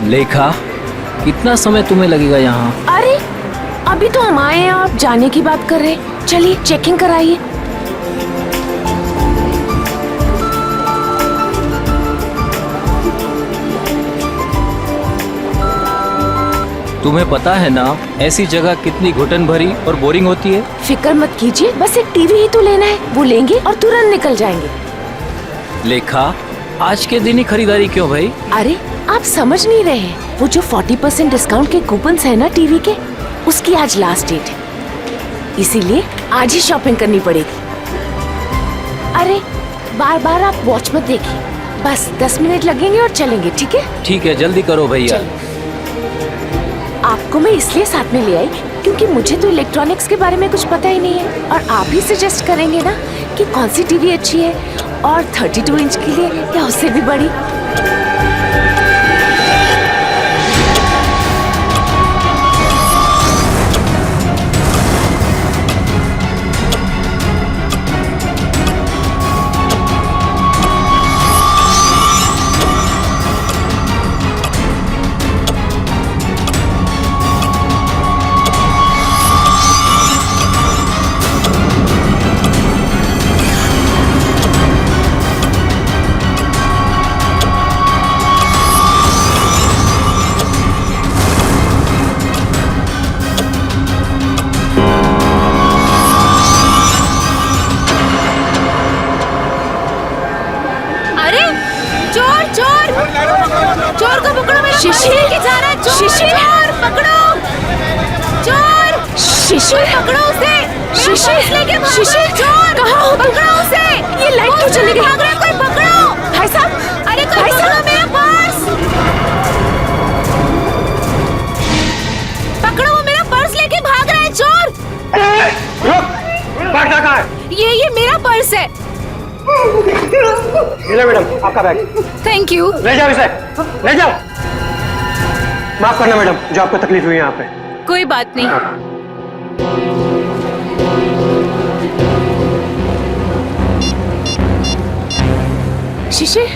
लेखा, कितना समय तुम्हें लगेगा यहाँ? अरे अभी तो हम आए हैं, आप जाने की बात कर रहे हैं। चलिए चेकिंग कराइए। तुम्हें पता है ना ऐसी जगह कितनी घुटन भरी और बोरिंग होती है। फिक्र मत कीजिए, बस एक टीवी ही तो लेना है, वो लेंगे और तुरंत निकल जाएंगे। लेखा, आज के दिन ही खरीदारी क्यों भाई? अरे आप समझ नहीं रहे हैं, वो जो 40% डिस्काउंट के कूपन्स है ना टीवी के, उसकी आज लास्ट डेट है, इसीलिए आज ही शॉपिंग करनी पड़ेगी। अरे बार बार आप वॉच मत देखिए, बस 10 मिनट लगेंगे और चलेंगे, ठीक है? ठीक है, जल्दी करो भैया। आपको मैं इसलिए साथ में ले आई क्योंकि मुझे तो इलेक्ट्रॉनिक्स के बारे में कुछ पता ही नहीं है, और आप ही सजेस्ट करेंगे ना कि कौन सी टीवी अच्छी है, और 32 इंच के लिए या उससे भी बड़ी। चोर को पकड़ो, मेरा शिशिर लेके जा रहा है। शिशिर, चोर पकड़ो, चोर, शिशिर पकड़ो उसे, शिशिर लेके, शिशिर चोर, कहाँ हो? पकड़ो उसे। ये लाइट क्यों चली गई? भाग रहा है कोई, पकड़ो। भाई साहब, अरे भाई साहब, मेरा पर्स पकड़ो, वो मेरा पर्स लेके भाग रहा है चोर। रुक, बैग कहाँ है? ये मेरा पर्स है। मिला मैडम आपका बैग। Thank you. ले जाओ इसे, ले जाओ। माफ करना मैडम, जो आपको तकलीफ हुई यहाँ पे। कोई बात नहीं। शिशिर,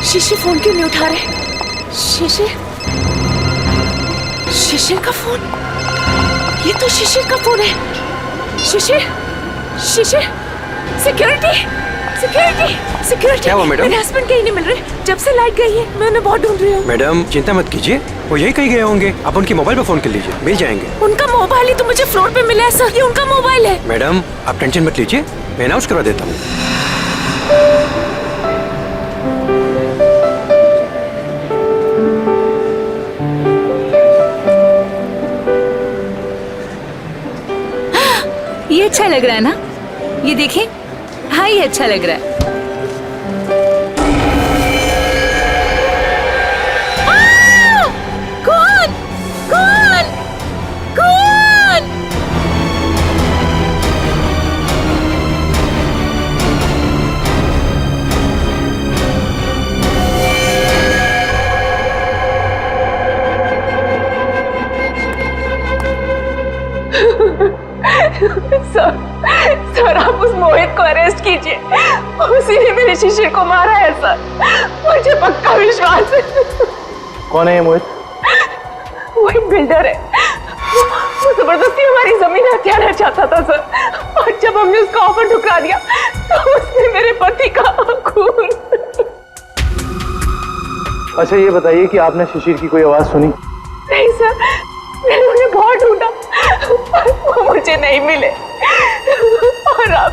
शिशिर फोन क्यों नहीं उठा रहे? शिशिर, शिशिर का फोन, ये तो शिशिर का फोन है। शिशिर, शिशिर, सिक्योरिटी, सिक्योरिटी, सिक्योरिटी। क्या हुआ मैडम? मेरे हस्बैंड कहीं नहीं मिल रहे, जब से लाइट गई है मैं उन्हें बहुत ढूंढ रही हूँ। मैडम चिंता मत कीजिए, वो यही कहीं गए होंगे, आप उनके मोबाइल पर फोन कर लीजिए, मिल जाएंगे। उनका मोबाइल ही तो मुझे फ्लोर पे मिला है सर, ये उनका मोबाइल है। मैडम आप टेंशन मत लीजिए, मैं अनाउंस करवा देता हूँ। ये अच्छा लग रहा है ना, ये देखें। हाँ ये अच्छा लग रहा है। कौन? कौन? कौन? सर आप उस मोहित को अरेस्ट कीजिए, उसी ने मेरे शिशिर को मारा है सर, मुझे पक्का विश्वास है। कौन है ये मोहित? वही बिल्डर है, वो जबरदस्ती हमारी जमीन हथियाना चाहता था सर, और जब हमने उसका ऑफर ठुकरा दिया तो उसने मेरे पति का खून। अच्छा ये बताइए कि आपने शिशिर की कोई आवाज सुनी? नहीं सर, मैंने उन्हें बहुत ढूंढा, वो मुझे नहीं मिले, और अब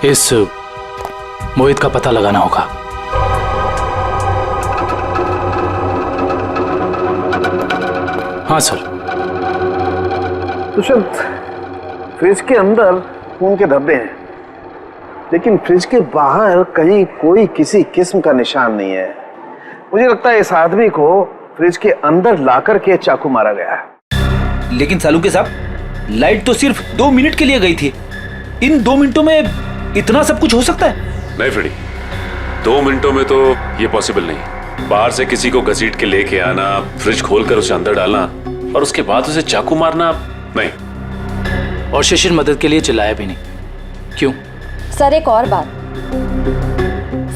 इस मोहित का पता लगाना होगा। हाँ सर। दुष्यंत, फ्रिज के अंदर खून के धब्बे हैं, लेकिन फ्रिज के बाहर कहीं कोई किसी किस्म का निशान नहीं है। मुझे लगता है इस आदमी को फ्रिज के अंदर लाकर के चाकू मारा गया है। लेकिन सालुके साहब, लाइट तो सिर्फ 2 मिनट के लिए गई थी, इन 2 मिनटों में इतना सब कुछ हो सकता है? नहीं फ्रेडी, 2 मिनटों में तो ये पॉसिबल नहीं। बाहर से किसी को घसीट के लेके आना, फ्रिज खोलकर उसे अंदर डालना और उसके बाद उसे चाकू मारना, नहीं। और शिशिर मदद के लिए चिल्लाया भी नहीं। क्यों? सर एक और बात,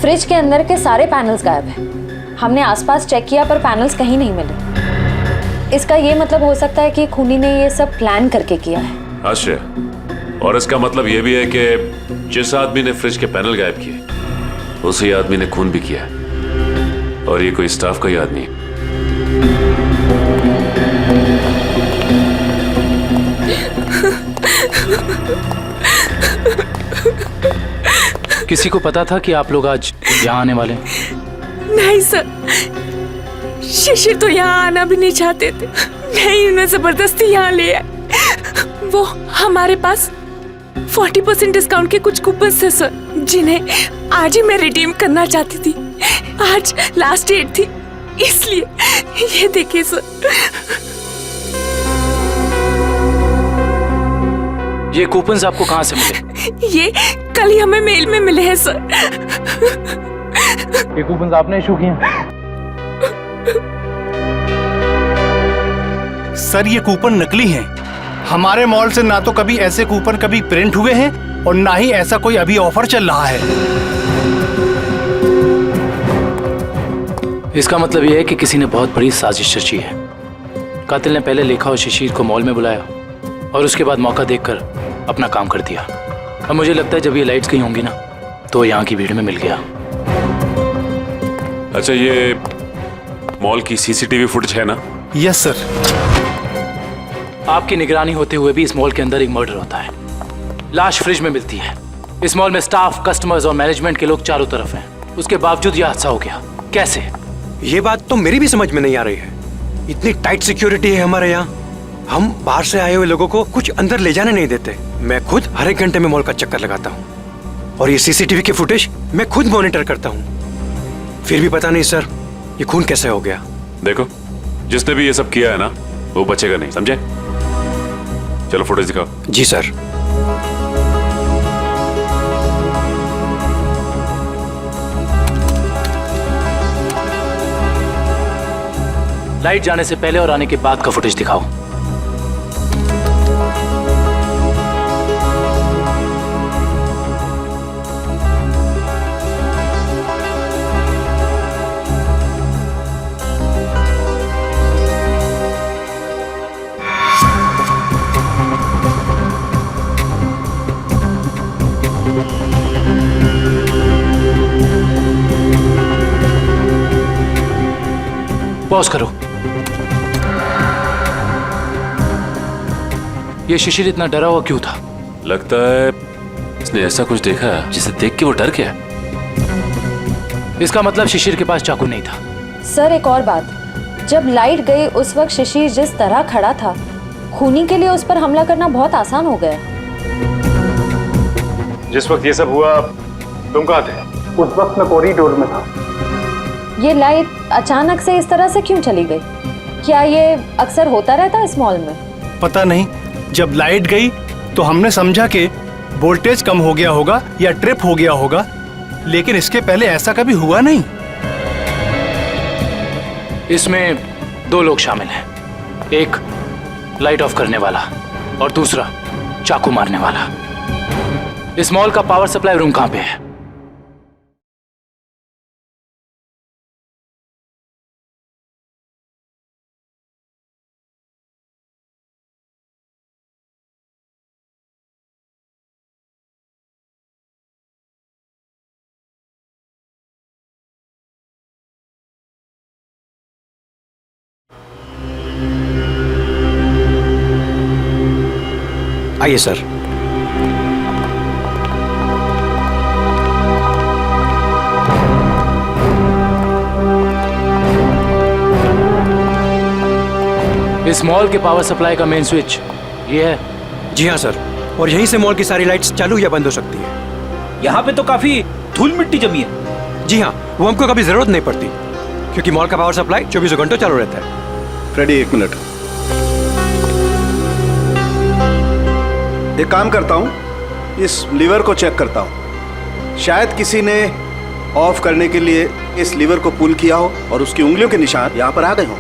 फ्रिज के अंदर के सारे पैनल्स गायब हैं। हमने आसपास चेक किया पर पैनल्स कहीं नहीं मिले। इसका ये मतलब हो सकता है कि खूनी ने ये सब प्लान करके किया है। आश्रय, और इसका मतलब ये भी है कि जिस आदमी ने फ्रिज के पैनल गायब किए उसी आदमी ने खून भी किया, और ये कोई स्टाफ का ही आदमी है। किसी को पता था कि आप लोग आज यहाँ आने वाले हैं? नहीं सर, शिशिर तो यहाँ आना भी नहीं चाहते थे। नहीं, उन्हें जबरदस्ती यहाँ ले आए। वो हमारे पास 40% डिस्काउंट के कुछ कूपन थे सर, जिन्हें आज ही मैं रिडीम करना चाहती थी। आज लास्ट डेट थी, इसलिए ये देखिए सर। ये कूपन्स आपको कहाँ से मिले? ये कल ही हमें मेल में मिले हैं सर। ये कूपन्स आपने इशू किए? सर ये कूपन नकली हैं। हमारे मॉल से ना तो कभी ऐसे कूपन कभी प्रिंट हुए हैं और ना ही ऐसा कोई अभी ऑफर चल रहा है। इसका मतलब यह है कि किसी ने बहुत बड़ी साजिश रची है। कातिल ने पहले लेखा और शिशिर को मॉल में बुलाया और उसके बाद मौका देखकर अपना काम कर दिया। अब मुझे लगता है जब ये लाइट्स गई होंगी ना तो यहाँ की भीड़ में मिल गया। अच्छा, ये मॉल की सीसीटीवी फुटेज है ना? Yes sir. आपकी निगरानी होते हुए भी इस मॉल के अंदर एक मर्डर होता है। लाश फ्रिज में मिलती है। इस मॉल में स्टाफ, कस्टमर्स और मैनेजमेंट के लोग चारों तरफ हैं। उसके बावजूद यह हादसा हो गया। कैसे? ये बात तो मेरी भी समझ में नहीं आ रही है। इतनी टाइट सिक्योरिटी है हमारे यहाँ, हम बाहर से आए हुए लोगों को कुछ अंदर ले जाने नहीं देते। मैं खुद हर एक घंटे में मॉल का चक्कर लगाता हूँ और ये सीसीटीवी की फुटेज मैं खुद मॉनिटर करता हूँ। फिर भी पता नहीं सर, ये खून कैसे हो गया। देखो, जिसने भी ये सब किया है ना वो बचेगा नहीं, समझे? चलो फुटेज दिखाओ। जी सर। लाइट जाने से पहले और आने के बाद का फुटेज दिखाओ। पॉज करो। ये शिशिर इतना डरा हुआ क्यों था? लगता है इसने ऐसा कुछ देखा जिसे देख के वो डर गया। इसका मतलब शिशिर के पास चाकू नहीं था। सर एक और बात, जब लाइट गई उस वक्त शिशिर जिस तरह खड़ा था, खूनी के लिए उस पर हमला करना बहुत आसान हो गया। जिस वक्त ये सब हुआ तुम कहाँ थे? उस वक्त मैं कॉरिडोर में था। ये लाइट अचानक से इस तरह से क्यों चली गई? क्या ये अक्सर होता रहता है इस मॉल में? पता नहीं, जब लाइट गई तो हमने समझा कि वोल्टेज कम हो गया होगा या ट्रिप हो गया होगा, लेकिन इसके पहले ऐसा कभी हुआ नहीं। इसमें दो लोग शामिल हैं, एक लाइट ऑफ करने वाला और दूसरा चाकू मारने वाला। इस मॉल का पावर सप्लाई रूम कहाँ पे है? आइए सर। इस मॉल के पावर सप्लाई का मेन स्विच ये है? जी हाँ सर, और यहीं से मॉल की सारी लाइट्स चालू या बंद हो सकती है। यहाँ पे तो काफी धूल मिट्टी जमी है। जी हाँ, वो हमको कभी जरूरत नहीं पड़ती क्योंकि मॉल का पावर सप्लाई 24 घंटों चालू रहता है। फ्रेडी, एक मिनट। एक काम करता हूँ, इस लीवर को चेक करता हूँ। शायद किसी ने ऑफ करने के लिए इस लीवर को पुल किया हो और उसकी उंगलियों के निशान यहाँ पर आ गए हों।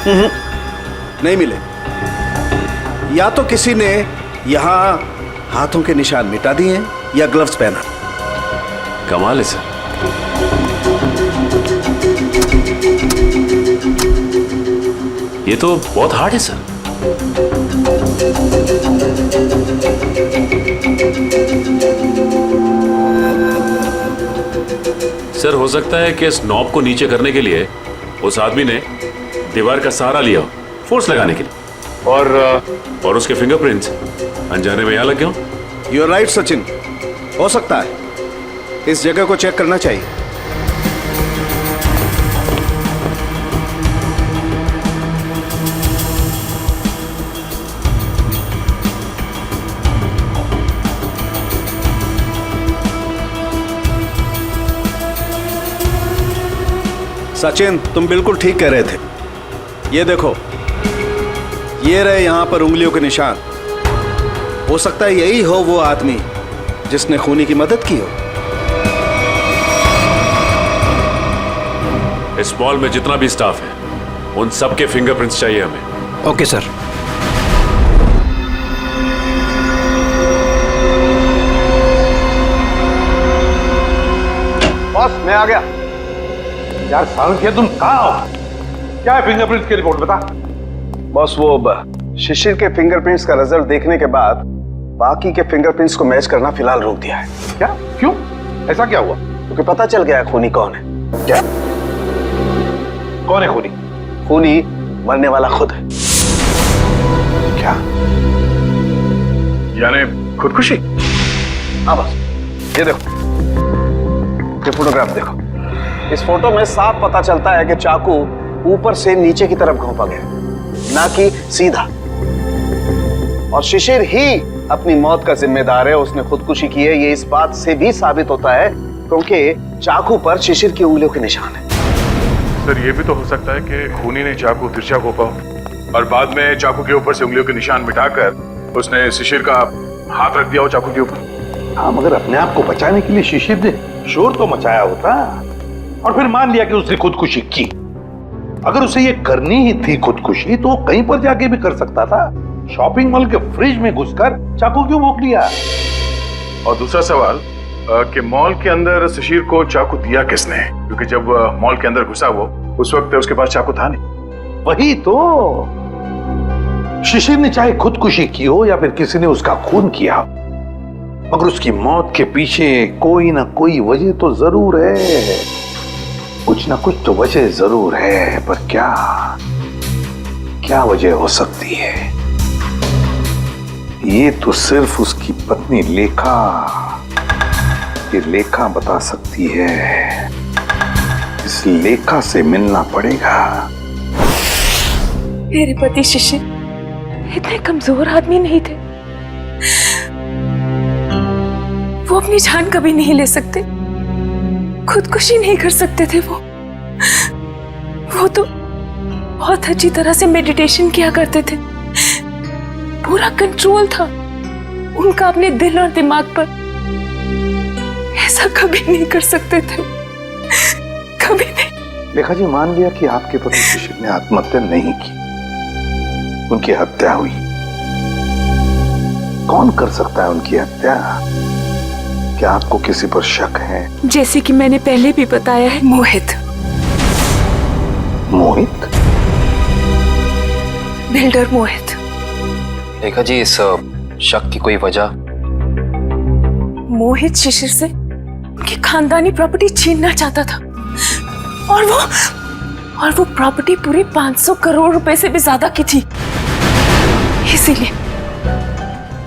नहीं मिले। या तो किसी ने यहाँ हाथों के निशान मिटा दिए हैं या ग्लव्स पहना। कमाल है सर। ये तो बहुत हार्ड है सर। सर हो सकता है कि इस नॉब को नीचे करने के लिए उस आदमी ने दीवार का सहारा लिया हो, फोर्स लगाने के लिए, और उसके फिंगरप्रिंट्स अनजाने में यहां लग गए हो। यू आर राइट सचिन, हो सकता है। इस जगह को चेक करना चाहिए। सचिन, तुम बिल्कुल ठीक कह रहे थे। ये देखो, ये रहे यहां पर उंगलियों के निशान। हो सकता है यही हो वो आदमी जिसने खूनी की मदद की हो। इस मॉल में जितना भी स्टाफ है उन सबके फिंगरप्रिंट्स चाहिए हमें। Okay sir. बॉस मैं आ गया। यार सालंकिया तुम कहाँ हो? क्या है फिंगरप्रिंट्स की रिपोर्ट बता। बॉस वो शिशिर के फिंगरप्रिंट्स का रिजल्ट देखने के बाद बाकी के फिंगरप्रिंट्स को मैच करना फिलहाल रोक दिया है। क्या? क्यों? ऐसा क्या हुआ? क्योंकि पता चल गया खूनी कौन है। क्या? कौन है खूनी? खूनी मरने वाला खुद है। क्या? यानी खुदकुशी? हाँ बस, ये देखो, ये फोटोग्राफ देखो। इस फोटो में साफ पता चलता है कि चाकू ऊपर से नीचे की तरफ घोंपा गया, ना कि सीधा। और शिशिर ही अपनी मौत का जिम्मेदार है, उसने खुदकुशी की है। ये इस बात से भी साबित होता है क्योंकि चाकू पर शिशिर की उंगलियों के निशान है। सर ये भी तो हो सकता है कि खूनी ने चाकू तिरछा घोंपा हो और बाद में चाकू के ऊपर से उंगलियों के निशान मिटाकर उसने शिशिर का हाथ रख दिया हो चाकू के ऊपर। हाँ, मगर अपने आप को बचाने के लिए शिशिर ने शोर तो मचाया होता और फिर मान लिया कि उसने खुदकुशी की। अगर उसे ये करनी ही थी खुदकुशी तो कहीं पर जाके भी कर सकता था। शॉपिंग मॉल के फ्रिज में घुसकर चाकू क्यों भोंक लिया? और दूसरा सवाल कि मॉल के अंदर शिशिर को चाकू दिया किसने? क्योंकि जब मॉल के अंदर घुसा वो, उस वक्त उसके पास चाकू था नहीं। वही तो, शिशिर ने चाहे खुदकुशी की हो या फिर किसी ने उसका खून किया, मगर उसकी मौत के पीछे कोई ना कोई वजह तो जरूर है। कुछ ना कुछ तो वजह जरूर है, पर क्या क्या वजह हो सकती है? ये तो सिर्फ उसकी पत्नी लेखा बता सकती है। इस लेखा से मिलना पड़ेगा। मेरे पति शिशिर इतने कमजोर आदमी नहीं थे। वो अपनी जान कभी नहीं ले सकते, खुदकुशी नहीं कर सकते थे। वो तो बहुत अच्छी तरह से मेडिटेशन किया करते थे। पूरा कंट्रोल था उनका अपने दिल और दिमाग पर। ऐसा कभी नहीं कर सकते थे, कभी नहीं। लेखा जी, मान लिया कि आपके पति शिशिर ने आत्महत्या नहीं की, उनकी हत्या हुई। कौन कर सकता है उनकी हत्या? क्या आपको किसी पर शक है? जैसे कि मैंने पहले भी बताया है, मोहित। मोहित? बिल्डर मोहित। लेखा जी, इस शक की कोई वजह? मोहित शिशिर से उनकी खानदानी प्रॉपर्टी छीनना चाहता था और वो प्रॉपर्टी पूरी 500 करोड़ रुपए से भी ज्यादा की थी।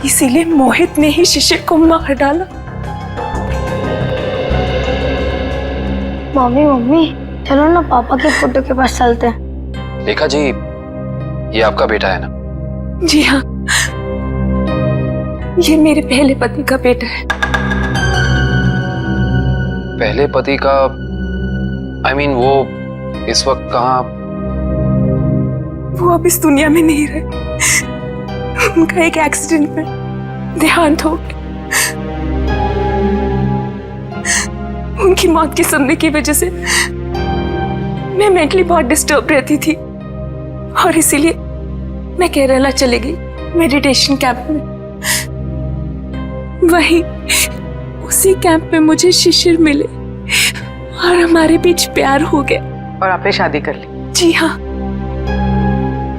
इसीलिए मोहित ने ही शिशिर को मार डाला। मम्मी चलो ना पापा के फोटो के पास चलते हैं। लेखा जी, ये आपका बेटा है ना? जी हाँ, ये मेरे पहले पति का बेटा है। पहले पति का? I mean, वो इस वक्त कहाँ? वो अब इस दुनिया में नहीं रहे। उनका एक एक्सीडेंट में देहांत हो गया। उनकी मौत के सुनने की वजह से मैं मेंटली बहुत डिस्टर्ब रहती थी और इसीलिए मैं केरला चली गई मेडिटेशन कैंप में। वहीं उसी कैंप में मुझे शिशिर मिले और हमारे बीच प्यार हो गया। और आपने शादी कर ली? जी हाँ,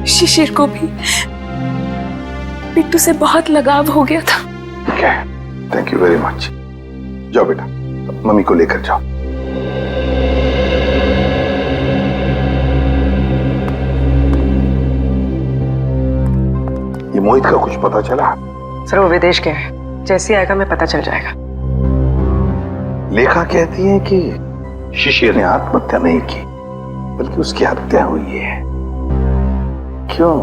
शिशिर को भी बिट्टू से बहुत लगाव हो गया था। ठीक है, थैंक यू वेरी मच। जाओ बेटा, मम्मी को लेकर जाओ। ये मोहित का कुछ पता चला? सर वो विदेश गया है, जैसे आएगा मैं पता चल जाएगा। लेखा कहती है कि शिशिर ने आत्महत्या नहीं की, बल्कि उसकी हत्या हुई है। क्यों?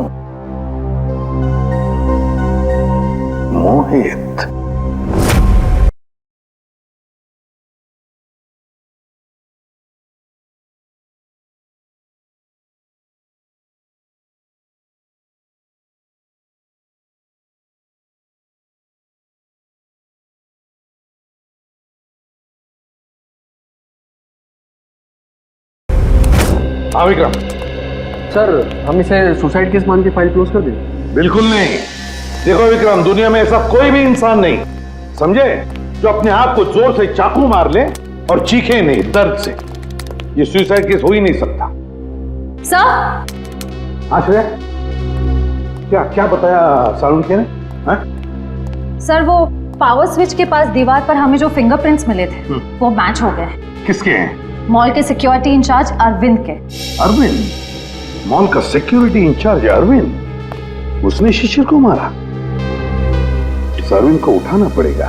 मोहित। हाँ विक्रम। सर हम इसे सुसाइड केस मान के फाइल क्लोज कर दें? बिल्कुल नहीं। देखो विक्रम, दुनिया में ऐसा कोई भी इंसान नहीं, समझे, जो अपने आप को जोर से चाकू मार ले और चीखे नहीं दर्द से। ये सुसाइड केस हो ही नहीं सकता। सर। आश्रय, क्या बताया सालुंखे ने? सर वो पावर स्विच के पास दीवार पर हमें जो फिंगरप्रिंट्स मिले थे वो मैच हो गए। किसके हैं? मॉल के सिक्योरिटी इंचार्ज अरविंद के। अरविंद? मॉल का सिक्योरिटी इंचार्ज अरविंद? उसने शिशिर को मारा? इस अरविंद को उठाना पड़ेगा।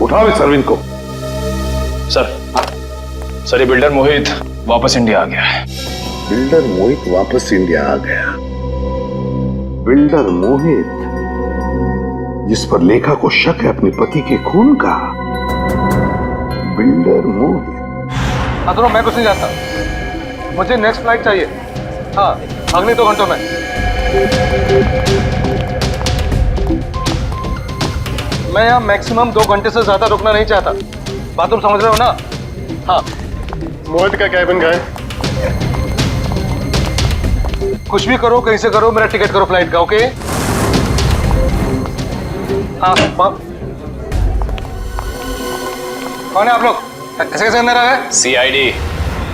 उठाओ इस अरविंद को। सर ये बिल्डर मोहित वापस इंडिया आ गया है। बिल्डर मोहित वापस इंडिया आ गया? बिल्डर मोहित जिस पर लेखा को शक है अपने पति के खून का? बिल्डर मोहित। दोनों मैं कुछ नहीं जानता, मुझे नेक्स्ट फ्लाइट चाहिए। हाँ, अगले 2 घंटों में। मैं यहाँ मैक्सिमम 2 घंटे से ज्यादा रुकना नहीं चाहता। बात तुम समझ रहे हो ना? हाँ। मोहित का कैबिन गए। कुछ भी करो, कहीं से करो, मेरा टिकट करो फ्लाइट का। ओके? हाँ। कौन है आप लोग? ऐसे कैसे अंदर आ गए? सीआईडी।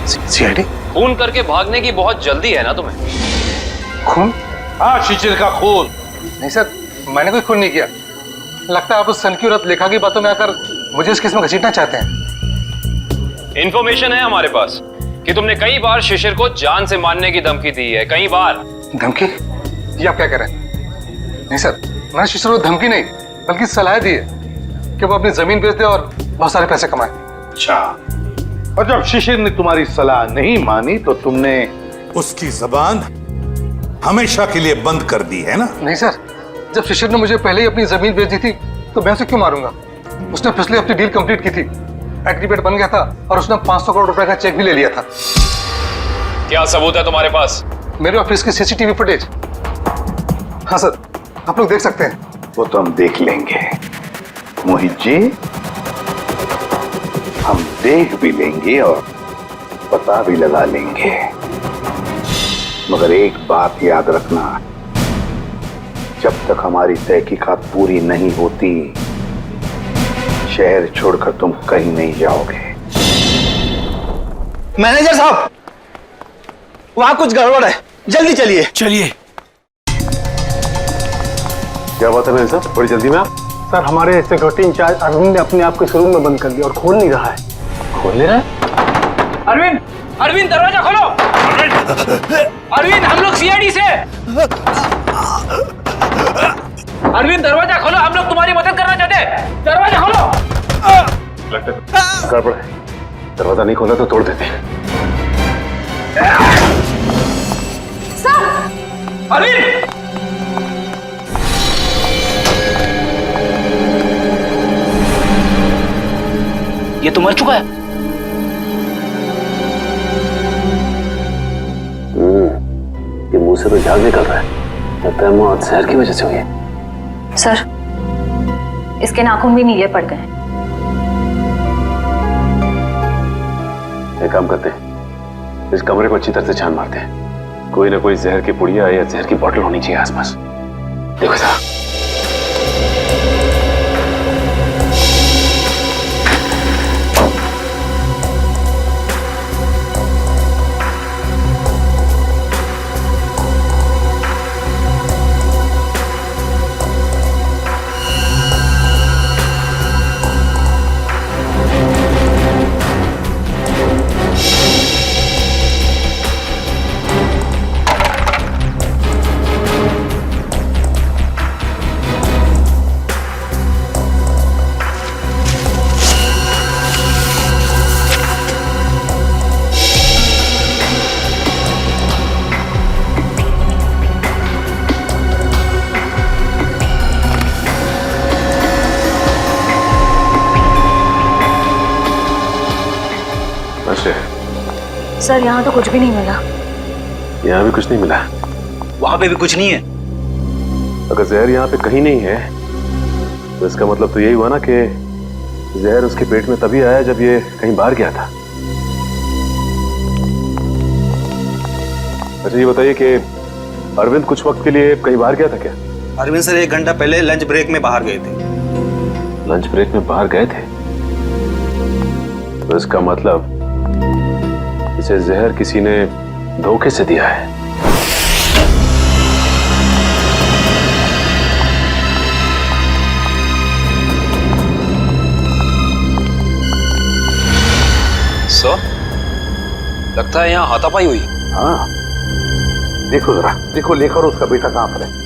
सीआईडी? खून करके भागने की बहुत जल्दी है ना तुम्हें? खून? हाँ, शिशिर का खून। नहीं सर, मैंने कोई खून नहीं किया। लगता है आप उस सनकी औरत लेखा की बातों में आकर मुझे इस केस में घसीटना चाहते हैं। इंफॉर्मेशन है हमारे पास कि तुमने कई बार शिशिर को जान से मारने की धमकी दी है। कई बार। धमकी? ये आप क्या कह रहे हैं? नहीं सर, मैंने शिशिर को धमकी नहीं बल्कि सलाह दी है कि वो अपनी जमीन बेच दे और बहुत सारे पैसे कमाए। अच्छा, और जब शिशिर ने तुम्हारी सलाह नहीं मानी तो तुमने उसकी जबान हमेशा के लिए बंद कर दी है ना? नहीं सर, जब शिशिर ने मुझे पहले ही अपनी जमीन बेच दी थी तो मैं उसे क्यों मारूंगा? उसने पिछले हफ्ते डील कंप्लीट की थी, एग्रीमेंट बन गया था और उसने 500 करोड़ रुपए का चेक भी ले लिया था। क्या सबूत है तुम्हारे पास? मेरे ऑफिस की सीसीटीवी फुटेज। हाँ सर, आप लोग देख सकते हैं। वो तो हम देख लेंगे मोहित जी, हम देख भी लेंगे और पता भी लगा लेंगे। मगर एक बात याद रखना, जब तक हमारी तहकीकात पूरी नहीं होती शहर छोड़कर तुम कहीं नहीं जाओगे। मैनेजर साहब, वहां कुछ गड़बड़ है, जल्दी चलिए। चलिए। क्या बात है मैनेजर साहब, बड़ी जल्दी में आप? सर हमारे सिक्योरिटी इंचार्ज अरविंद ने अपने आप को इस रूम में बंद कर दिया और खोल नहीं रहा है। खोल नहीं रहा है? अरविंद, अरविंद दरवाजा खोलो। अरविंद, हम लोग सीआईडी से। अरविंद दरवाजा खोलो, हम लोग तुम्हारी मदद करना चाहते हैं। दरवाजा खोलो। लगता है गड़बड़ है, दरवाजा नहीं खोला तो तोड़ देते हैं। अरविंद! ये तो मर चुका है। ये मुंह से तो झाग निकल रहा है। लगता है मौत जहर की वजह से हुई है। सर, इसके नाखून भी नीले पड़ गए। एक काम करते हैं, इस कमरे को अच्छी तरह से छान मारते हैं। कोई ना कोई जहर की पुड़िया या जहर की बोतल होनी चाहिए आसपास। देखो जरा। सर यहाँ तो कुछ भी नहीं मिला। यहाँ भी कुछ नहीं मिला? वहां पे भी कुछ नहीं है। अगर जहर यहाँ पे कहीं नहीं है तो इसका मतलब तो यही हुआ ना कि जहर उसके पेट में तभी आया जब ये कहीं बाहर गया था। अच्छा ये बताइए कि अरविंद कुछ वक्त के लिए कहीं बाहर गया था क्या? अरविंद सर 1 घंटा पहले लंच ब्रेक में बाहर गए थे। लंच ब्रेक में बाहर गए थे? तो इसका मतलब इसे जहर किसी ने धोखे से दिया है। सर, लगता है यहाँ हाथापाई हुई। हाँ, देखो जरा, देखो लेखा और उसका बेटा कहाँ पर है।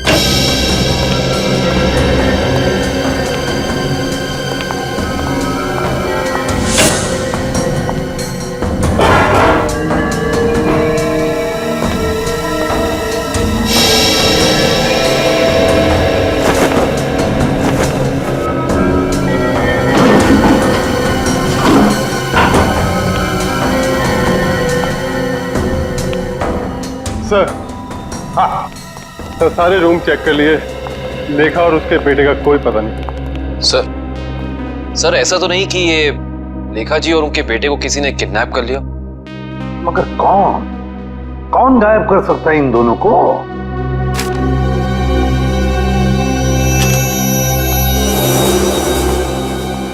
सर, हाँ सर, सारे रूम चेक कर लिए। लेखा और उसके बेटे का कोई पता नहीं। सर ऐसा तो नहीं कि ये लेखा जी और उनके बेटे को किसी ने किडनैप कर लिया? मगर कौन गायब कर सकता है इन दोनों को?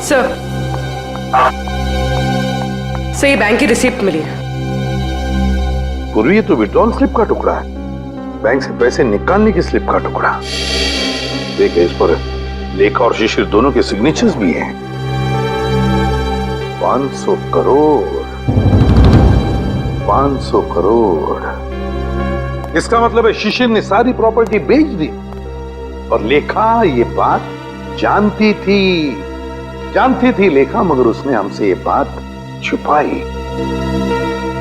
सर, ये बैंक की रिसिप्ट मिली है। पूर्वी ये तो विड्रॉल स्लिप का टुकड़ा है, बैंक से पैसे निकालने की स्लिप का टुकड़ा। देखिए इस पर लेखा और शिशिर दोनों के सिग्नेचर्स भी हैं। 500 करोड़ 500 करोड़। इसका मतलब है शिशिर ने सारी प्रॉपर्टी बेच दी और लेखा ये बात जानती थी लेखा, मगर उसने हमसे ये बात छुपाई।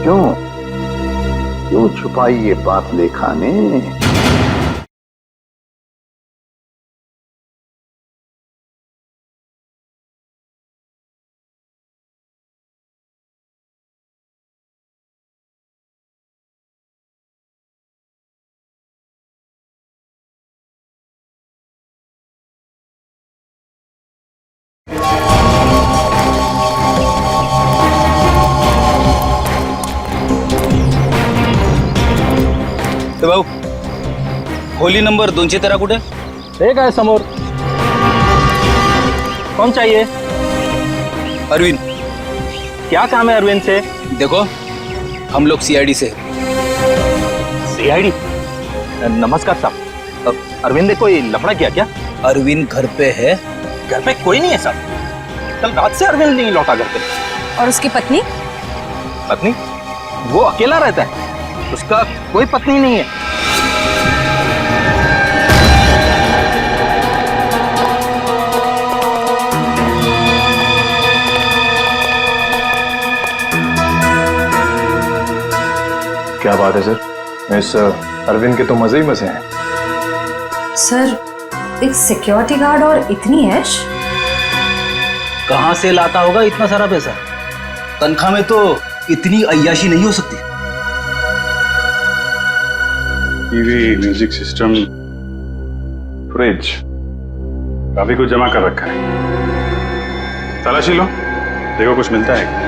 क्यों छुपाई ये बात लेखा ने? भाऊ, खोली नंबर 213 कुठे? ते काय समोर. कौन चाहिए? अरविंद. क्या काम है अरविंद से? देखो, हम लोग सीआईडी से। सीआईडी? नमस्कार साहब, अरविंद ने कोई लफड़ा किया क्या? अरविंद घर पे है। घर पे कोई नहीं है साहब, कल रात से अरविंद नहीं लौटा घर पे। और उसकी पत्नी? पत्नी? वो अकेला रहता है, उसका कोई पत्नी नहीं है। क्या बात है सर, इस अरविंद के तो मजे ही मजे हैं। सर, एक सिक्योरिटी गार्ड और इतनी ऐश? कहां से लाता होगा इतना सारा पैसा? तनख्वाह में तो इतनी अय्याशी नहीं हो सकती। टीवी, म्यूजिक सिस्टम, फ्रिज, काफी कुछ जमा कर रखा है। तलाशी लो, देखो कुछ मिलता है।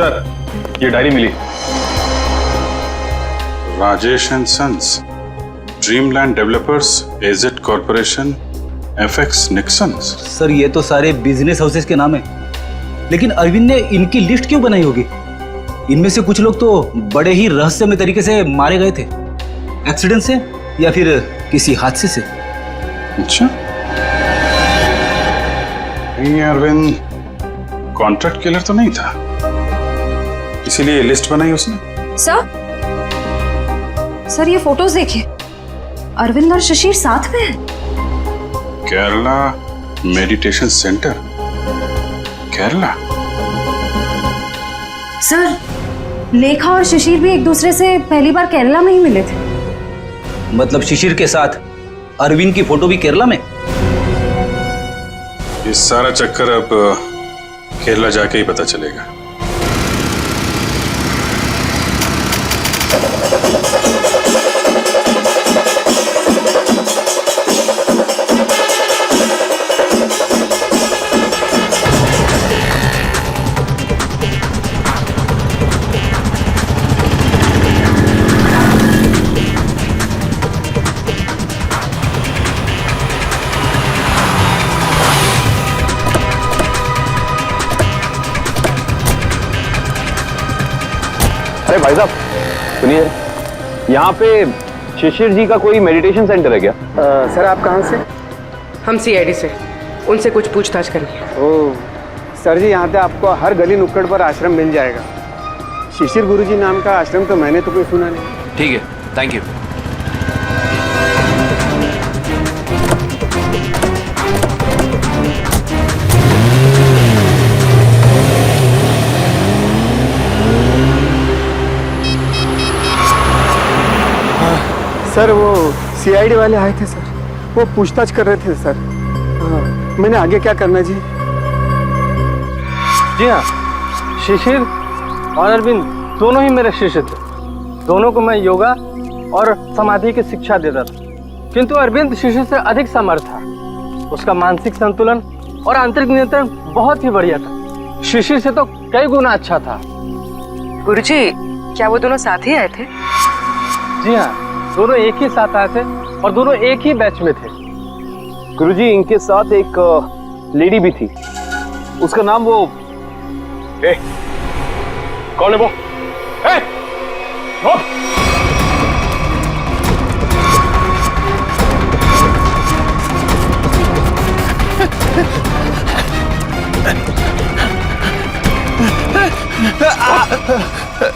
सर, ये डायरी मिली। Rajesh and sons, Dreamland developers, एजेट कॉर्पोरेशन, एफएक्स निक्सन्स। सर ये तो सारे बिजनेस हाउसेस के नाम है, लेकिन अरविंद ने इनकी लिस्ट क्यों बनाई होगी? इनमें से कुछ लोग तो बड़े ही रहस्यमय तरीके से मारे गए थे, एक्सीडेंट से या फिर किसी हादसे से। अच्छा, ये अरविंद कॉन्ट्रैक्ट किलर तो नहीं था, इसीलिए लिस्ट बनाई उसने। सर ये फोटोज देखिए, अरविंद और शिशिर साथ में हैं। Kerala meditation centre, Kerala. Sir लेखा और शिशिर भी एक दूसरे से पहली बार केरला में ही मिले थे। मतलब शिशिर के साथ अरविंद की फोटो भी केरला में? ये सारा चक्कर अब केरला जाके ही पता चलेगा। अरे भाई साहब सुनिए, यहाँ पे शिशिर जी का कोई मेडिटेशन सेंटर है क्या? सर आप कहाँ से? हम सीआईडी से, उनसे कुछ पूछताछ करनी है। ओह सर जी, यहाँ पे आपको हर गली नुक्कड़ पर आश्रम मिल जाएगा। शिशिर गुरुजी नाम का आश्रम तो मैंने तो कोई सुना नहीं। ठीक है, थैंक यू। सर वो सीआईडी वाले आए थे सर, वो पूछताछ कर रहे थे सर। हाँ, मैंने आगे क्या करना जी? जी हाँ, शिशिर और अरविंद दोनों ही मेरे शिष्य थे। दोनों को मैं योगा और समाधि की शिक्षा देता था, किंतु अरविंद शिशिर से अधिक समर्थ था। उसका मानसिक संतुलन और आंतरिक नियंत्रण बहुत ही बढ़िया था। शिशिर से तो कई गुना अच्छा था। गुरुजी, क्या वो दोनों साथ ही आए थे? जी हाँ, दोनों एक ही साथ आए थे और दोनों एक ही बैच में थे। गुरुजी, इनके साथ एक लेडी भी थी, उसका नाम वो कौन है वो?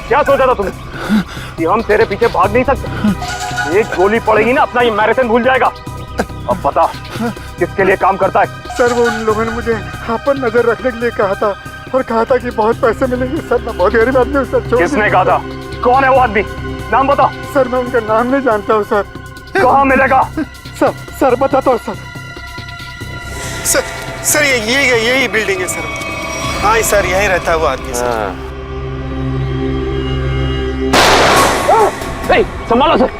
क्या सोचा था तुमने कि हम तेरे पीछे भाग नहीं सकते? एक गोली पड़ेगी ना, अपना ये मैराथन भूल जाएगा। अब पता किसके लिए काम करता है? सर वो उन लोगों ने मुझे यहाँ पर नजर रखने के लिए कहा था और कहा था कि बहुत पैसे मिलेंगे। सर मैं बहुत गरीब आदमी हूँ सर। किसने कहा था? कौन है वो आदमी? नाम बता। सर मैं उनका नाम नहीं जानता हूँ सर। कहाँ मिलेगा? सर बताता हूँ सर। सर यही बिल्डिंग है सर। हाँ सर यही रहता है वो आदमी सर। संभालो सर।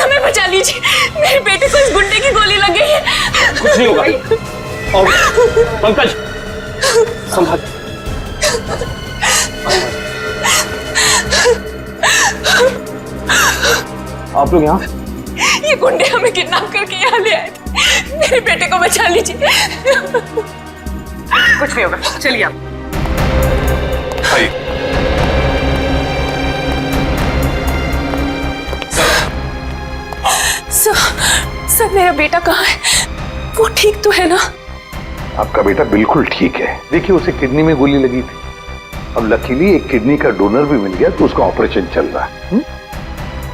हमें बचा लीजिए, मेरे बेटे को इस गुंडे की गोली लग गई है। कुछ नहीं होगा। और पंकज संभाल। आप लोग यहाँ? ये गुंडे हमें किडनैप करके यहाँ ले आए थे, मेरे बेटे को बचा लीजिए। कुछ नहीं होगा, चलिए आप। सर मेरा बेटा कहाँ है? वो ठीक तो है ना? आपका बेटा बिल्कुल ठीक है। देखिए उसे किडनी में गोली लगी थी, अब लकीली एक किडनी का डोनर भी मिल गया तो उसका ऑपरेशन चल रहा है।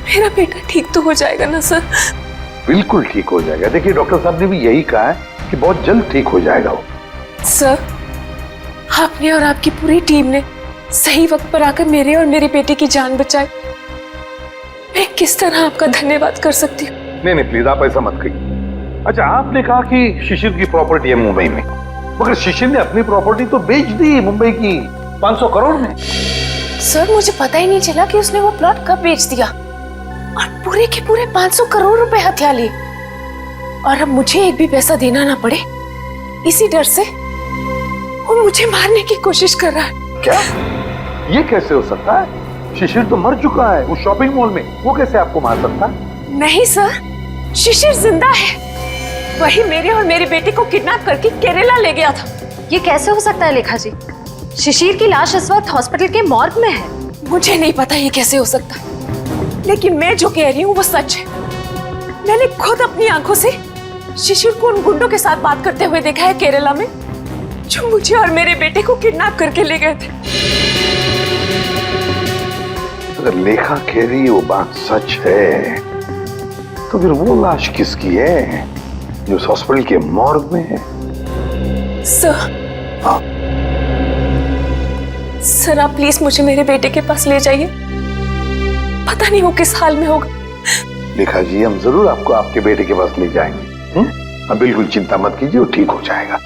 मेरा बेटा ठीक तो हो जाएगा ना सर? बिल्कुल ठीक हो जाएगा। देखिए डॉक्टर साहब ने भी यही कहा है कि बहुत जल्द ठीक हो जाएगा वो। सर आपने और आपकी पूरी टीम ने सही वक्त पर आकर मेरे और मेरे बेटे की जान बचाई। मैं किस तरह आपका धन्यवाद कर सकती हूँ? नहीं प्लीज आप ऐसा मत कहिए। अच्छा आपने कहा कि शिशिर की प्रॉपर्टी है मुंबई में, मगर शिशिर ने अपनी प्रॉपर्टी तो बेच दी मुंबई की 500 करोड़ में। सर मुझे पता ही नहीं चला कि उसने वो प्लॉट कब बेच दिया और पूरे के पूरे 500 करोड़ रुपए हथिया लिए, और अब मुझे एक भी पैसा देना ना पड़े इसी डर से वो मुझे मारने की कोशिश कर रहा है। क्या? ये कैसे हो सकता है? शिशिर तो मर चुका है उस शॉपिंग मॉल में, वो कैसे आपको मार सकता है? नहीं सर, शिशिर जिंदा है। वही मेरे और मेरे बेटे को किडनैप करके केरला ले गया था। ये कैसे हो सकता है लेखा जी? शिशिर की लाश इस वक्त हॉस्पिटल के मॉर्ग में है। मुझे नहीं पता ये कैसे हो सकता है, लेकिन मैं जो कह रही हूँ वो सच है। मैंने खुद अपनी आंखों से शिशिर को उन गुंडों के साथ बात करते हुए देखा है केरला में, जो मुझे और मेरे बेटे को किडनैप करके ले गए थे। अगर लेखा कह रही वो बात सच है तो फिर वो लाश किसकी है जो उस हॉस्पिटल के मॉर्ग में है? सर आप प्लीज मुझे मेरे बेटे के पास ले जाइए, पता नहीं वो किस हाल में होगा। लेखा जी हम जरूर आपको आपके बेटे के पास ले जाएंगे। अब बिल्कुल चिंता मत कीजिए, वो ठीक हो जाएगा।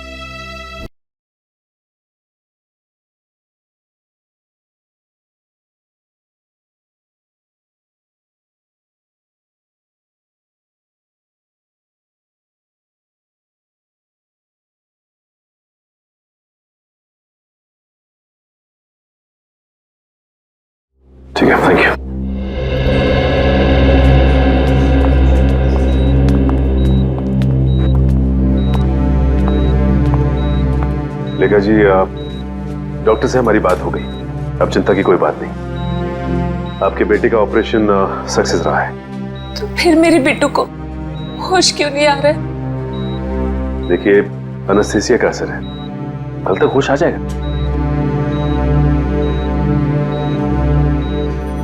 ठीक है, थैंक यू। लेखा जी डॉक्टर से हमारी बात हो गई, अब चिंता की कोई बात नहीं। आपके बेटे का ऑपरेशन सक्सेस रहा है। तो फिर मेरे बेटू को होश क्यों नहीं आ रहा है? देखिए एनेस्थीसिया का असर है, कल तक होश आ जाएगा।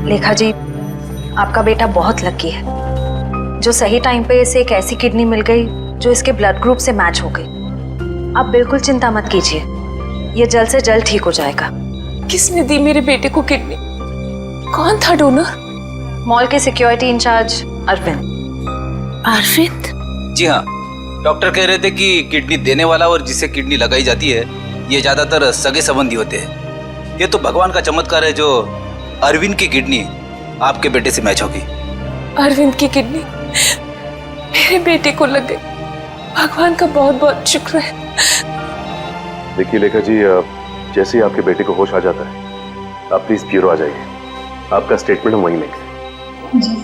लेखा जी आपका बेटा बहुत लकी है जो सही टाइम पे इसे एक ऐसी किडनी मिल गई जो इसके ब्लड ग्रुप से मैच हो गई। आप बिल्कुल चिंता मत कीजिए, ये जल्द से जल्द ठीक हो जाएगा। किसने दी मेरे बेटे को किडनी? कौन था डोनर? मॉल के सिक्योरिटी इंचार्ज अरविंद। अरविंद? जी हाँ, डॉक्टर कह रहे थे कि किडनी देने वाला और जिसे किडनी लगाई जाती है ये ज्यादातर सगे संबंधी होते हैं। ये तो भगवान का चमत्कार है जो अरविंद की किडनी आपके बेटे से मैच होगी। अरविंद की किडनी मेरे बेटे को लग गई, भगवान का बहुत बहुत शुक्र है। देखिए लेखा जी जैसे ही आपके बेटे को होश आ जाता है आप प्लीज ब्यूरो आ जाइए, आपका स्टेटमेंट हम वहीं लेंगे। जी।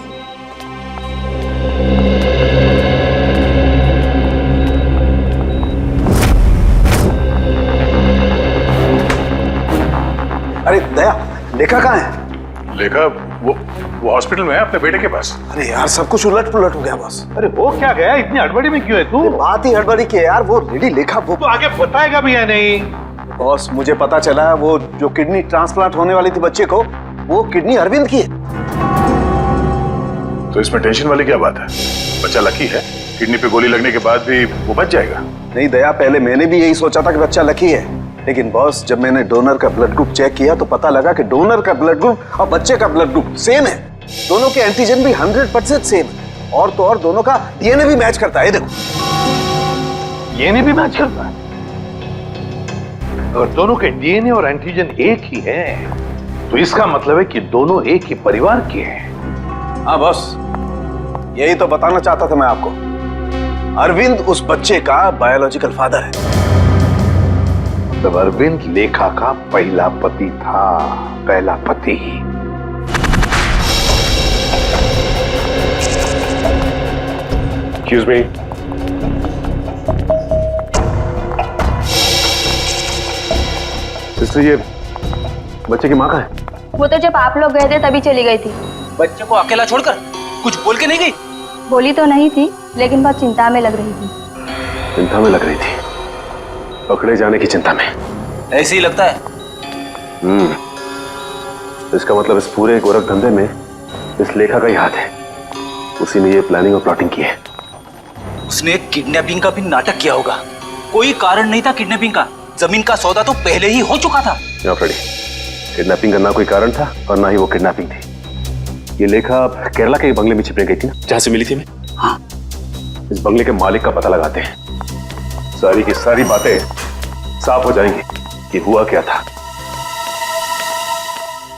अरे दया, लेखा कहाँ है? लेखा वो हॉस्पिटल में है अपने बेटे के पास। अरे यार सब कुछ उलट पुलट हो गया बॉस। अरे वो क्या गया, इतनी हड़बड़ी में क्यों है तू? बात ही हड़बड़ी की है यार, वो लेडी लेखा वो तो आगे बताएगा भी या नहीं? बॉस मुझे पता चला वो जो किडनी ट्रांसप्लांट होने वाली थी बच्चे को, वो किडनी अरविंद की है। तो इसमें टेंशन वाली क्या बात है? बच्चा लकी है, किडनी पे गोली लगने के बाद भी वो बच जाएगा। नहीं दया, पहले मैंने भी यही सोचा था कि बच्चा लकी है, लेकिन बॉस जब मैंने डोनर का ब्लड ग्रुप चेक किया तो पता लगा कि डोनर का ब्लड ग्रुप और बच्चे का ब्लड ग्रुप सेम है। दोनों के एंटीजन भी 100% सेम है, और तो और दोनों का डीएनए भी मैच करता है। देखो डीएनए भी मैच करता है। अगर दोनों के डीएनए और एंटीजन एक ही हैं, तो इसका मतलब है कि दोनों एक ही परिवार के हैं। हाँ बॉस, यही तो बताना चाहता था मैं आपको। अरविंद उस बच्चे का बायोलॉजिकल फादर है। मतलब अरविंद लेखा का पहला पति था, पहला पति। Excuse me. सिस्टर, ये बच्चे की माँ कहाँ है? वो तो जब आप लोग गए थे तभी चली गई थी। बच्चे को अकेला छोड़कर कुछ बोल के नहीं गई? बोली तो नहीं थी, लेकिन बहुत चिंता में लग रही थी। चिंता में लग रही थी? पकड़े जाने की चिंता में? ऐसे ही लगता है। इसका मतलब इस पूरे गोरख धंधे में इस लेखा का ही हाथ है। उसी ने ये प्लानिंग और प्लॉटिंग की है। उसने किडनैपिंग का भी नाटक किया होगा। कोई कारण नहीं था किडनैपिंग का। जमीन का सौदा तो पहले ही हो चुका था। फ्रेडी, किडनैपिंग का ना कोई कारण था और ना ही वो किडनैपिंग थी। ये लेखा केरला के बंगले में छिपने गई थी ना, जहां से मिली थी मैं। हाँ। इस बंगले के मालिक का पता लगाते हैं। सारी की सारी बातें साफ हो जाएंगी कि हुआ क्या था।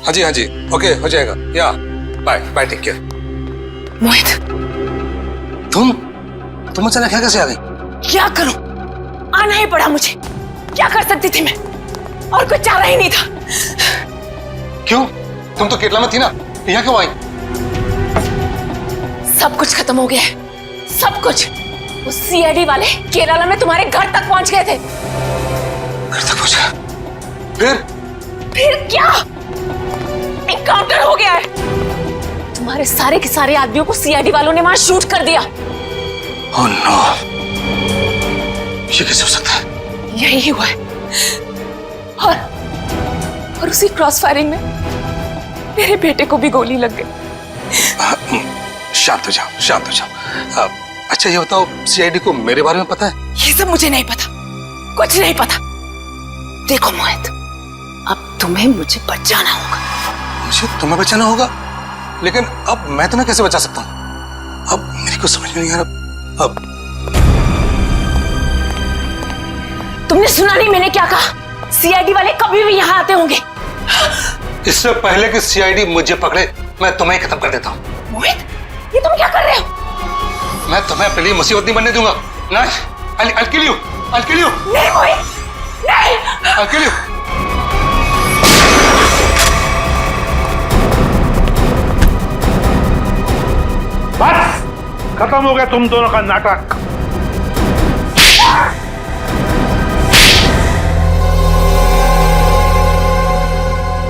हाँ जी, ओके, हो जाएगा। या बाय बाय, टेक केयर। मोहित, तुम अचानक यहाँ कैसे आ गई? क्या करूं? आना ही पड़ा मुझे। क्या कर सकती थी मैं? और कुछ चारा ही नहीं था। क्यों? तुम तो केरला में थी ना, यहाँ क्यों आई? सब कुछ खत्म हो गया है, सब कुछ। वो सीआईडी वाले केरला में तुम्हारे घर तक पहुंच गए थे। घर तक पहुंचा? फिर क्या? एनकाउंटर हो गया है। तुम्हारे सारे के सारे आदमियों को सीआईडी वालों ने वहां शूट कर दिया। ओह नो, ये कैसे हो सकता है? यही हुआ है। और उसी क्रॉस फायरिंग में मेरे बेटे को भी गोली लग गई। शांत हो जाओ। अच्छा ये बताओ, सीआईडी को मेरे बारे में पता है? ये सब मुझे नहीं पता, कुछ नहीं पता। देखो मोहित, अब तुम्हें मुझे बचाना होगा। मुझे तुम्हें बचाना होगा? लेकिन अब मैं तुम्हें कैसे बचा सकता हूँ? अब मेरी कुछ समझ में नहीं आ रहा। अब तुमने सुना नहीं मैंने क्या कहा? सीआईडी वाले कभी भी यहाँ आते होंगे। इससे पहले कि सीआईडी मुझे पकड़े, मैं तुम्हें खत्म कर देता हूँ। मोहित, ये तुम क्या कर रहे हो? मैं तुम्हें अपने लिए मुसीबत नहीं बनने दूंगा। नहीं, I'll kill you. नहीं मोहित, नहीं। I'll kill you. बस खत्म हो गया तुम दोनों का नाटक।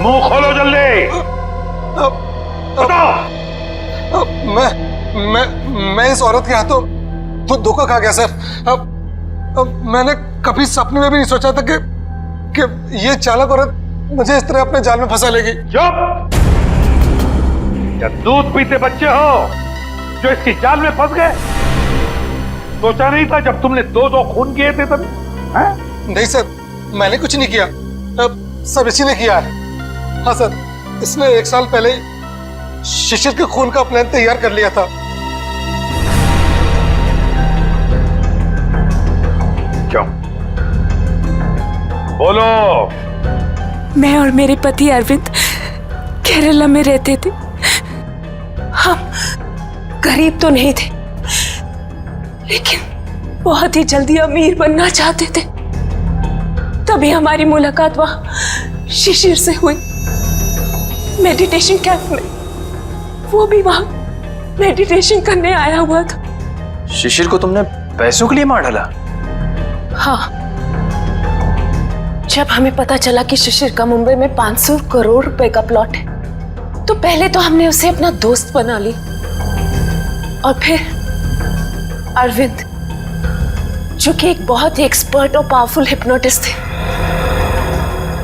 मुंह खोलो जल्दी, बताओ। मैं इस औरत के हाथों तो धोखा खा गया सर। अब मैंने कभी सपने में भी नहीं सोचा था कि ये चालाक औरत मुझे इस तरह अपने जाल में फंसा लेगी। चुप! क्या दूध पीते बच्चे हो जो इसकी जाल में फंस गए? सोचा नहीं था जब तुमने दो खून किए थे तब? नहीं सर, मैंने कुछ नहीं किया। अब सब इसी ने किया है। हाँ सर, इसने 1 साल पहले शिशिर के खून का प्लान तैयार कर लिया था। क्यों? बोलो। मैं और मेरे पति अरविंद केरला में रहते थे। हम गरीब तो नहीं थे, लेकिन बहुत ही जल्दी अमीर बनना चाहते थे। तभी हमारी मुलाकात वहां शिशिर से हुई, मेडिटेशन कैंप में। वो भी वहां मेडिटेशन करने आया हुआ था। शिशिर को तुमने पैसों के लिए मार डाला? हाँ, जब हमें पता चला कि शिशिर का मुंबई में 500 करोड़ रुपए का प्लॉट है, तो पहले तो हमने उसे अपना दोस्त बना ली, और फिर अरविंद, जो कि एक बहुत ही एक्सपर्ट और पावरफुल हिप्नोटिस्ट थे,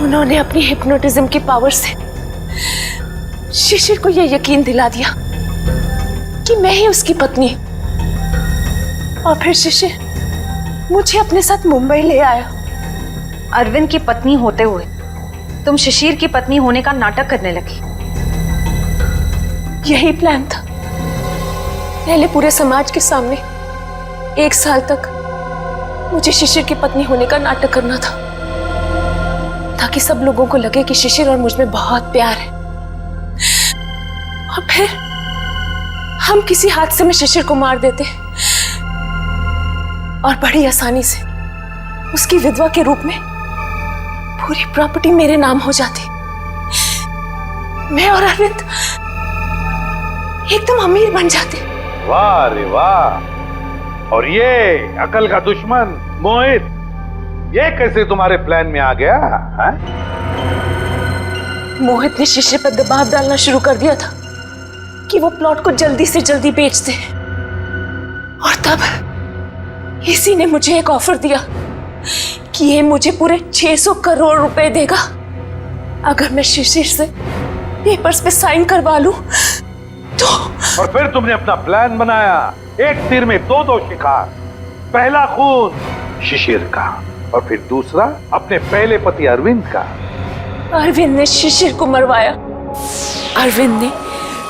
उन्होंने अपनी हिप्नोटिज्म की पावर से शिशिर को यह यकीन दिला दिया कि मैं ही उसकी पत्नी हूं। और फिर शिशिर मुझे अपने साथ मुंबई ले आया। अरविंद की पत्नी होते हुए तुम शिशिर की पत्नी होने का नाटक करने लगी। यही प्लान था। पहले पूरे समाज के सामने 1 साल तक मुझे शिशिर की पत्नी होने का नाटक करना था, ताकि सब लोगों को लगे कि शिशिर और मुझ में बहुत प्यार है। और फिर हम किसी हादसे में शिशिर को मार देते और बड़ी आसानी से उसकी विधवा के रूप में पूरी प्रॉपर्टी मेरे नाम हो जाती। मैं और अरविंद एकदम अमीर बन जाते। वाह रे वाह। और ये अकल का दुश्मन मोहित, ये कैसे तुम्हारे प्लान में आ गया है? मोहित ने शिशिर पर दबाव डालना शुरू कर दिया था कि वो प्लॉट को जल्दी से जल्दी बेच दे, और तब इसी ने मुझे एक ऑफर दिया कि ये मुझे पूरे 600 करोड़ रुपए देगा अगर मैं शिशिर से पेपर्स पे साइन करवा लूं तो। और फिर तुमने अपना प्लान बनाया, एक तीर में दो शिकार। पहला खून शिशिर का और फिर दूसरा अपने पहले पति अरविंद का। अरविंद ने शिशिर को मरवाया। अरविंद ने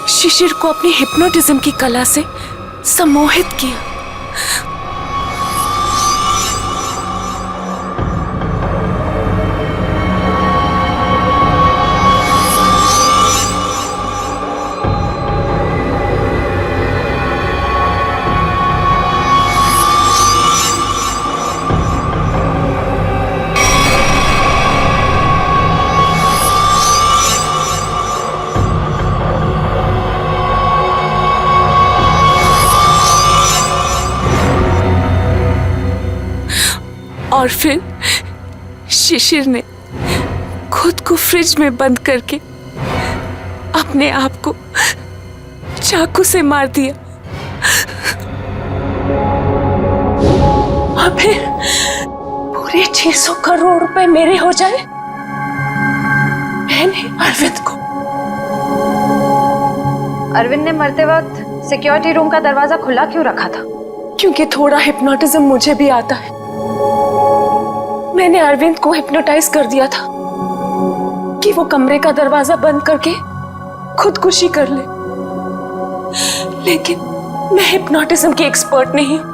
शिशिर को अपनी हिप्नोटिज्म की कला से सम्मोहित किया। और फिर शिशिर ने खुद को फ्रिज में बंद करके अपने आप को चाकू से मार दिया। और फिर पूरे 600 करोड़ रुपए मेरे हो जाए। मैंने अरविंद को। अरविंद ने मरते वक्त सिक्योरिटी रूम का दरवाजा खुला क्यों रखा था? क्योंकि थोड़ा हिप्नोटिज्म मुझे भी आता है। मैंने अरविंद को हिप्नोटाइज कर दिया था कि वो कमरे का दरवाजा बंद करके खुदकुशी कर ले, लेकिन मैं हिप्नोटिज्म की एक्सपर्ट नहीं हूं।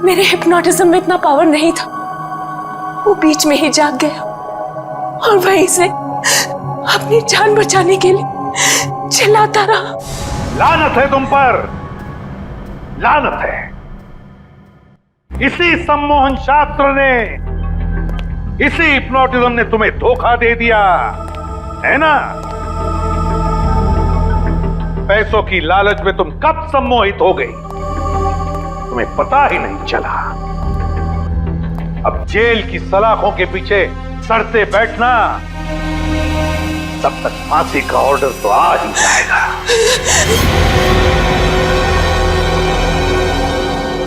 मेरे हिप्नोटिज्म में इतना पावर नहीं था। वो बीच में ही जाग गया और वहीं से अपनी जान बचाने के लिए चिल्लाता रहा। लानत है तुम पर, लानत है। इसी सम्मोहन शास्त्र ने, इसी हिप्नोटिज्म ने तुम्हें धोखा दे दिया है ना? पैसों की लालच में तुम कब सम्मोहित हो गई, तुम्हें पता ही नहीं चला। अब जेल की सलाखों के पीछे सड़ते बैठना, तब तक फांसी का ऑर्डर तो आ ही जाएगा।